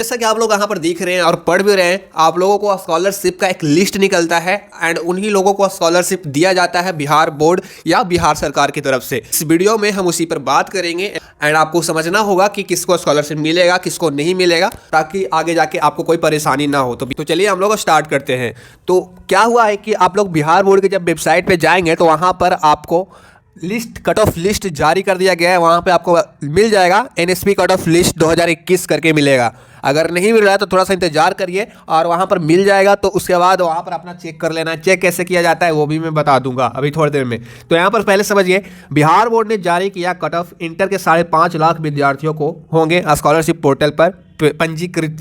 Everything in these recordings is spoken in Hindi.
जैसा कि आप लोग यहाँ पर देख रहे हैं और पढ़ भी रहे हैं, आप लोगों को स्कॉलरशिप का एक लिस्ट निकलता है एंड उन्हीं लोगों को स्कॉलरशिप दिया जाता है बिहार बोर्ड या बिहार सरकार की तरफ से। इस वीडियो में हम उसी पर बात करेंगे एंड आपको समझना होगा कि किसको स्कॉलरशिप मिलेगा किसको नहीं मिलेगा, ताकि आगे जाके आपको कोई परेशानी ना हो। तो चलिए हम लोग स्टार्ट करते हैं। तो क्या हुआ है कि आप लोग बिहार बोर्ड के जब वेबसाइट पर जाएंगे तो वहाँ पर आपको लिस्ट कट ऑफ लिस्ट जारी कर दिया गया है। वहाँ पे आपको मिल जाएगा एनएसपी कट ऑफ लिस्ट 2021 करके मिलेगा। अगर नहीं मिल रहा है तो थोड़ा सा इंतजार करिए और वहाँ पर मिल जाएगा। तो उसके बाद वहाँ पर अपना चेक कर लेना है। चेक कैसे किया जाता है वो भी मैं बता दूंगा अभी थोड़ी देर में। तो यहाँ पर पहले समझिए, बिहार बोर्ड ने जारी किया कट ऑफ इंटर के 5.5 लाख विद्यार्थियों को होंगे स्कॉलरशिप पोर्टल पर पंजीकृत,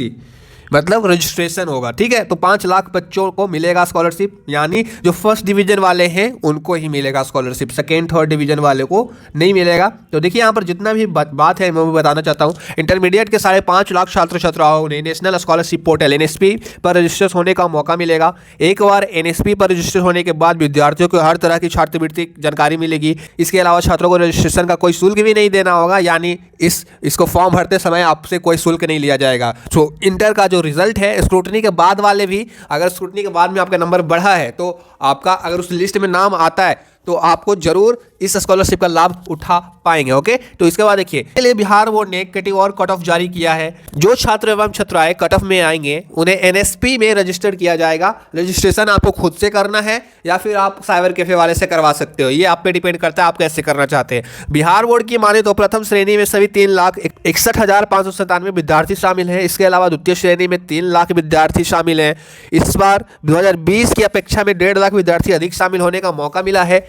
मतलब रजिस्ट्रेशन होगा। ठीक है, तो 5 लाख बच्चों को मिलेगा स्कॉलरशिप, यानी जो फर्स्ट डिवीजन वाले हैं उनको ही मिलेगा स्कॉलरशिप, सेकेंड थर्ड डिवीजन वाले को नहीं मिलेगा। तो देखिए यहाँ पर जितना भी बात है मैं भी बताना चाहता हूँ। इंटरमीडिएट के 5.5 लाख छात्र छात्राओं ने नेशनल स्कॉलरशिप पोर्टल एनएसपी पर रजिस्टर होने का मौका मिलेगा। एक बार एनएसपी पर रजिस्टर होने के बाद विद्यार्थियों को हर तरह की छात्रवृत्ति जानकारी मिलेगी। इसके अलावा छात्रों को रजिस्ट्रेशन का कोई शुल्क भी नहीं देना होगा, यानी इसको फॉर्म भरते समय आपसे कोई शुल्क नहीं लिया जाएगा। सो इंटर का जो रिजल्ट है, स्क्रूटनी के बाद वाले भी, अगर स्क्रूटनी के बाद में आपका नंबर बढ़ा है तो आपका अगर उस लिस्ट में नाम आता है तो आपको जरूर इस स्कॉलरशिप का लाभ उठा पाएंगे। ओके, तो इसके बाद देखिए, इसलिए बिहार बोर्ड ने कैटेगरी कट ऑफ जारी किया है। जो छात्र एवं छात्राएं कट ऑफ में आएंगे उन्हें एनएसपी में रजिस्टर्ड किया जाएगा। रजिस्ट्रेशन आपको खुद से करना है या फिर आप साइबर कैफे वाले से करवा सकते हो, ये आप पे डिपेंड करता है आप कैसे करना चाहते हैं। बिहार बोर्ड की माने तो प्रथम श्रेणी में सभी 3,61,597 विद्यार्थी शामिल हैं। इसके अलावा द्वितीय श्रेणी में 3 लाख विद्यार्थी शामिल हैं। इस बार 2020 की अपेक्षा में 1.5 लाख विद्यार्थी अधिक शामिल होने का मौका मिला है।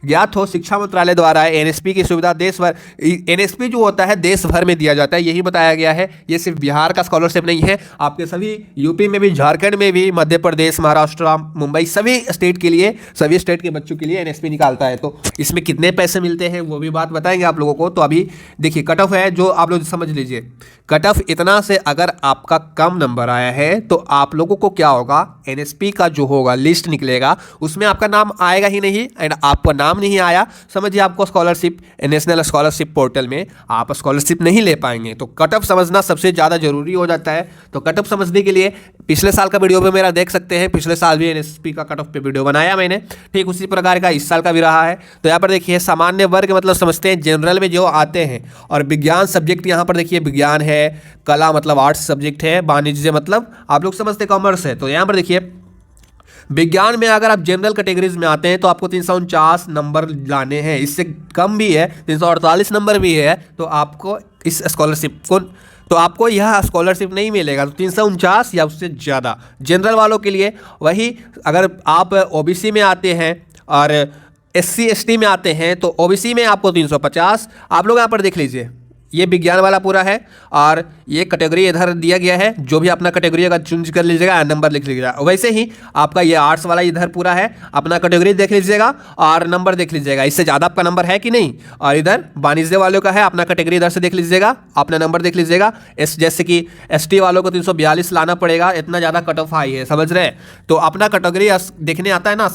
ज्ञात हो, शिक्षा मंत्रालय द्वारा एनएसपी की सुविधा देश भर, एनएसपी जो होता है देश भर में दिया जाता है, यही बताया गया है। ये सिर्फ बिहार का स्कॉलरशिप नहीं है, आपके सभी यूपी में भी, झारखंड में भी, मध्य प्रदेश, महाराष्ट्र, मुंबई, सभी स्टेट के लिए, सभी स्टेट के बच्चों के लिए एनएसपी निकालता है। तो इसमें कितने पैसे मिलते हैं वो भी बात बताएंगे आप लोगों को। तो अभी देखिए, कट ऑफ है जो आप लोग समझ लीजिए, कट ऑफ इतना से अगर आपका कम नंबर आया है तो आप लोगों को क्या होगा, एनएसपी का जो होगा लिस्ट निकलेगा उसमें आपका नाम आएगा ही नहीं। एंड आपका नाम नहीं आया, समझिए आपको स्कॉलरशिप, नेशनल स्कॉलरशिप पोर्टल में आप स्कॉलरशिप नहीं ले पाएंगे। तो कट ऑफ समझना सबसे ज़्यादा जरूरी हो जाता है। तो कट ऑफ समझने के लिए पिछले साल का वीडियो भी मेरा देख सकते हैं, पिछले साल भी एनएसपी का कट ऑफ पे वीडियो बनाया मैंने, ठीक उसी प्रकार का इस साल का भी रहा है। तो यहाँ पर देखिए, सामान्य वर्ग मतलब समझते हैं जनरल में जो आते हैं, और विज्ञान सब्जेक्ट यहाँ पर देखिए विज्ञान है, कला मतलब आर्ट्स सब्जेक्ट है, वाणिज्य मतलब आप लोग समझते कॉमर्स है। तो यहाँ पर देखिए, विज्ञान में अगर आप जनरल कैटेगरीज में आते हैं तो आपको 349 नंबर लाने हैं, इससे कम भी है 348 नंबर भी है तो आपको इस स्कॉलरशिप को, तो आपको यह स्कॉलरशिप नहीं मिलेगा। तो 349 या उससे ज़्यादा जनरल वालों के लिए। वही अगर आप ओबीसी में आते हैं और एससी एसटी में आते हैं तो ओबीसी में आपको 350। आप लोग यहाँ पर देख लीजिए, ये विज्ञान वाला पूरा है और ये कैटेगरी इधर दिया गया है, जो भी अपना कैटेगरी अगर चूज कर लीजिएगा नंबर लिख लीजिएगा। वैसे ही आपका ये आर्ट्स वाला इधर पूरा है, अपना कैटेगरी देख लीजिएगा और नंबर देख लीजिएगा, इससे ज़्यादा आपका नंबर है कि नहीं। और इधर वाणिज्य वालों का है, अपना कैटेगरी इधर से देख लीजिएगा, अपना नंबर देख लीजिएगा। जैसे कि एसटी वालों को 342 लाना पड़ेगा, इतना ज़्यादा कट ऑफ हाई है, समझ रहे हैं। तो अपना कैटेगरी देखने आता है ना,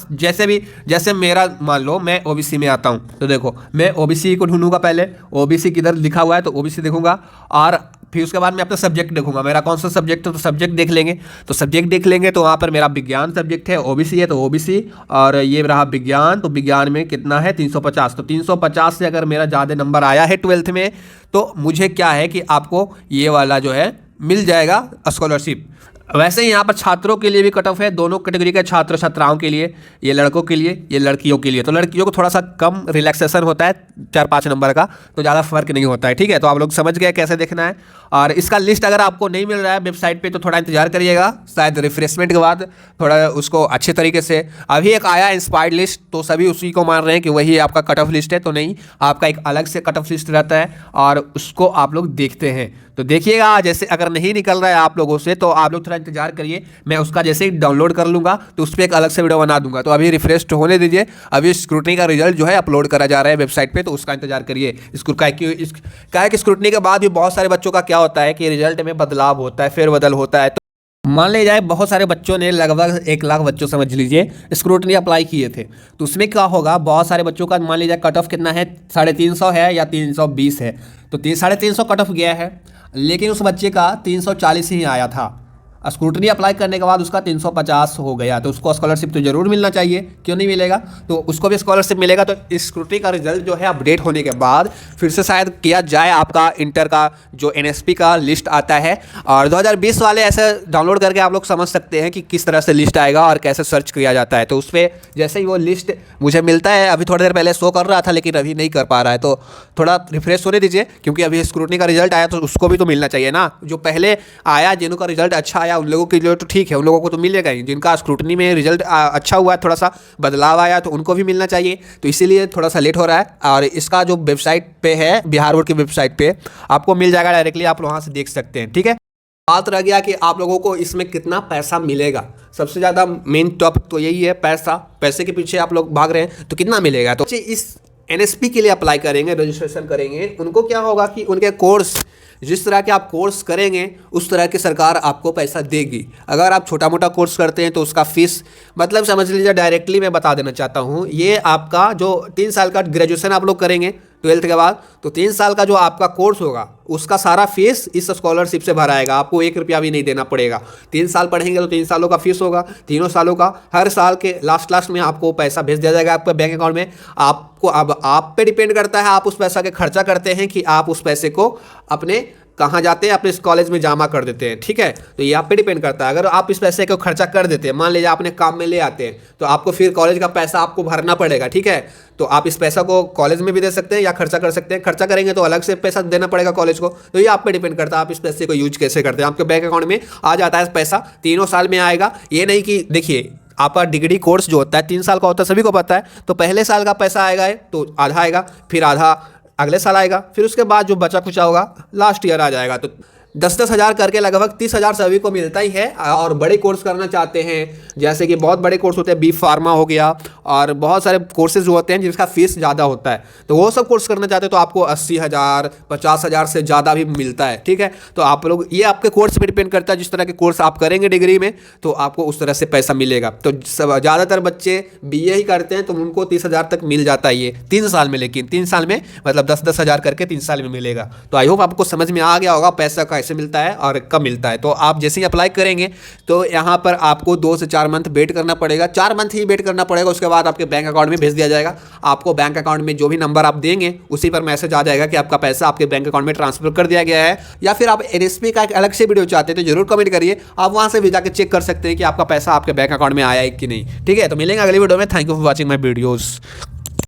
जैसे मेरा मान लो मैं ओबीसी में आता हूँ, तो देखो मैं ओबीसी को ढूंढूंगा, पहले ओबीसी किधर लिखा हुआ है तो ओबीसी देखूंगा, और फिर उसके बाद मैं अपना सब्जेक्ट देखूंगा, मेरा कौन सा सब्जेक्ट है तो सब्जेक्ट देख लेंगे। तो सब्जेक्ट देख लेंगे तो वहाँ पर मेरा विज्ञान सब्जेक्ट है, ओबीसी है तो ओबीसी, और ये रहा विज्ञान, तो विज्ञान में कितना है 350। तो 350 से अगर मेरा ज़्यादा नंबर आया है 12th में तो मुझे क्या है कि आपको ये वाला जो है मिल जाएगा स्कॉलरशिप। वैसे ही यहाँ पर छात्रों के लिए भी कट ऑफ है, दोनों कैटेगरी के छात्र छात्राओं के लिए, ये लड़कों के लिए, ये लड़कियों के लिए। तो लड़कियों को थोड़ा सा कम रिलैक्सेशन होता है 4-5 नंबर का, तो ज़्यादा फर्क नहीं होता है। ठीक है, तो आप लोग समझ गए कैसे देखना है। और इसका लिस्ट अगर आपको नहीं मिल रहा है वेबसाइट पे तो थोड़ा इंतजार करिएगा, शायद रिफ्रेशमेंट के बाद थोड़ा उसको अच्छे तरीके से। अभी एक आया इंस्पायर्ड लिस्ट, तो सभी उसी को मान रहे हैं कि वही आपका कट ऑफ लिस्ट है, तो नहीं, आपका एक अलग से कट ऑफ लिस्ट रहता है और उसको आप लोग देखते हैं। तो देखिएगा, जैसे अगर नहीं निकल रहा है आप लोगों से तो आप लोग थोड़ा इंतजार करिए, मैं उसका जैसे ही डाउनलोड कर लूँगा तो उस पर एक अलग से वीडियो बना दूंगा। तो अभी रिफ्रेश होने दीजिए, अभी स्क्रूटनी का रिजल्ट जो है अपलोड करा जा रहा है वेबसाइट पे, तो उसका इंतजार करिए। क्या है कि स्क्रूटनी के बाद भी बहुत सारे बच्चों का क्या होता है कि रिजल्ट में बदलाव होता है, फेरबदल होता है। तो मान लिया जाए बहुत सारे बच्चों ने, लगभग 1 लाख बच्चों समझ लीजिए, स्क्रूटनी अप्लाई किए थे, तो उसमें क्या होगा, बहुत सारे बच्चों का मान लीजिए कट ऑफ कितना है, 350 है या 320 है, तो 350 कट ऑफ गया है। लेकिन उस बच्चे का 340 ही आया था। स्क्रूटनी अप्लाई करने के बाद उसका 350 हो गया, तो उसको स्कॉलरशिप तो जरूर मिलना चाहिए, क्यों नहीं मिलेगा? तो उसको भी स्कॉलरशिप मिलेगा। तो इस स्क्रूटनी का रिजल्ट जो है अपडेट होने के बाद फिर से शायद किया जाए, आपका इंटर का जो एनएसपी का लिस्ट आता है, और 2020 वाले ऐसे डाउनलोड करके आप लोग समझ सकते हैं कि किस तरह से लिस्ट आएगा और कैसे सर्च किया जाता है। तो उस पर जैसे ही वो लिस्ट मुझे मिलता है, अभी थोड़ी देर पहले शो कर रहा था लेकिन अभी नहीं कर पा रहा है, तो थोड़ा रिफ्रेश होने दीजिए, क्योंकि अभी स्क्रूटनी का रिजल्ट आया तो उसको भी तो मिलना चाहिए ना। जो पहले आया, जिनका रिजल्ट अच्छा आया, उन लोगों के लिए तो ठीक है, उन लोगों को तो मिलेगा ही। जिनका स्क्रूटनी में रिजल्ट अच्छा हुआ है, थोड़ा सा बदलाव आया, तो उनको भी मिलना चाहिए। तो इसीलिए थोड़ा सा लेट हो रहा है। और इसका जो वेबसाइट पे है, बिहार बोर्ड की वेबसाइट पे आपको मिल जाएगा डायरेक्टली, आप वहाँ से देख सकते हैं। ठीक है, बात रह गया कि आप लोगों को इसमें कितना पैसा मिलेगा। सबसे ज़्यादा मेन टॉपिक तो यही है, पैसा। पैसे के पीछे आप लोग भाग रहे हैं, तो कितना मिलेगा? तो इस एनएसपी के लिए अप्लाई करेंगे, रजिस्ट्रेशन करेंगे, उनको क्या होगा कि उनके कोर्स, जिस तरह के आप कोर्स करेंगे उस तरह की सरकार आपको पैसा देगी। अगर आप छोटा मोटा कोर्स करते हैं तो उसका फीस, मतलब समझ लीजिए, डायरेक्टली मैं बता देना चाहता हूँ, ये आपका जो 3 साल का ग्रेजुएशन आप लोग करेंगे 12th के बाद, तो 3 साल का जो आपका कोर्स होगा उसका सारा फीस इस स्कॉलरशिप से भराएगा। आपको 1 रुपया भी नहीं देना पड़ेगा। 3 साल पढ़ेंगे तो 3 सालों का फीस होगा, तीनों सालों का। हर साल के लास्ट में आपको पैसा भेज दिया जाएगा आपके बैंक अकाउंट में। आपको अब आप पे डिपेंड करता है, आप उस पैसा के खर्चा करते हैं कि आप उस पैसे को अपने कहाँ जाते हैं, अपने इस कॉलेज में जमा कर देते हैं। ठीक है, तो ये आप पे डिपेंड करता है। अगर आप इस पैसे को खर्चा कर देते हैं, मान लीजिए आपने काम में ले आते हैं, तो आपको फिर कॉलेज का पैसा आपको भरना पड़ेगा। ठीक है, तो आप इस पैसा को कॉलेज में भी दे सकते हैं या खर्चा कर सकते हैं। खर्चा करेंगे तो अलग से पैसा देना पड़ेगा कॉलेज को। तो ये आप पे डिपेंड करता है, आप इस पैसे को यूज कैसे करते हैं। आपके बैंक अकाउंट में आ जाता है पैसा, तीनों साल में आएगा। ये नहीं कि देखिए, आपका डिग्री कोर्स जो होता है 3 साल का होता है, सभी को पता है। तो पहले साल का पैसा आएगा तो आधा आएगा, फिर आधा अगले साल आएगा, फिर उसके बाद जो बचा खुचा होगा लास्ट ईयर आ जाएगा। तो 10-10 हज़ार करके लगभग 30 हज़ार सभी को मिलता ही है। और बड़े कोर्स करना चाहते हैं, जैसे कि बहुत बड़े कोर्स होते हैं, बी फार्मा हो गया, और बहुत सारे कोर्सेज होते हैं जिसका फीस ज़्यादा होता है, तो वो सब कोर्स करना चाहते हैं तो आपको 80 हज़ार 50 हज़ार से ज़्यादा भी मिलता है। ठीक है, तो आप लोग, ये आपके कोर्स पर डिपेंड करता है, जिस तरह के कोर्स आप करेंगे डिग्री में तो आपको उस तरह से पैसा मिलेगा। तो ज़्यादातर बच्चे बीए ही करते हैं तो उनको 30 हज़ार तक मिल जाता है ये 3 साल में। लेकिन 3 साल में मतलब 10-10 हज़ार करके 3 साल में मिलेगा। तो आई होप आपको समझ में आ गया होगा पैसा कैसे मिलता है और कब मिलता है। तो आप जैसे ही अप्लाई करेंगे तो यहाँ पर आपको 2 से 4 मंथ वेट करना पड़ेगा। 4 मंथ ही वेट करना पड़ेगा, उसके बाद आपके बैंक अकाउंट में भेज दिया जाएगा। आपको बैंक अकाउंट में जो भी नंबर आप देंगे उसी पर मैसेज आ जाएगा कि आपका पैसा आपके बैंक अकाउंट में ट्रांसफर कर दिया गया है। या फिर आप एनएसपी का एक अलग से वीडियो चाहते हैं तो जरूर कमेंट करिए, आप वहाँ से भी जाकर चेक कर सकते हैं कि आपका पैसा आपके बैंक अकाउंट में आया है कि नहीं। ठीक है, तो मिलेंगे अगली वीडियो में। Thank you for watching my videos.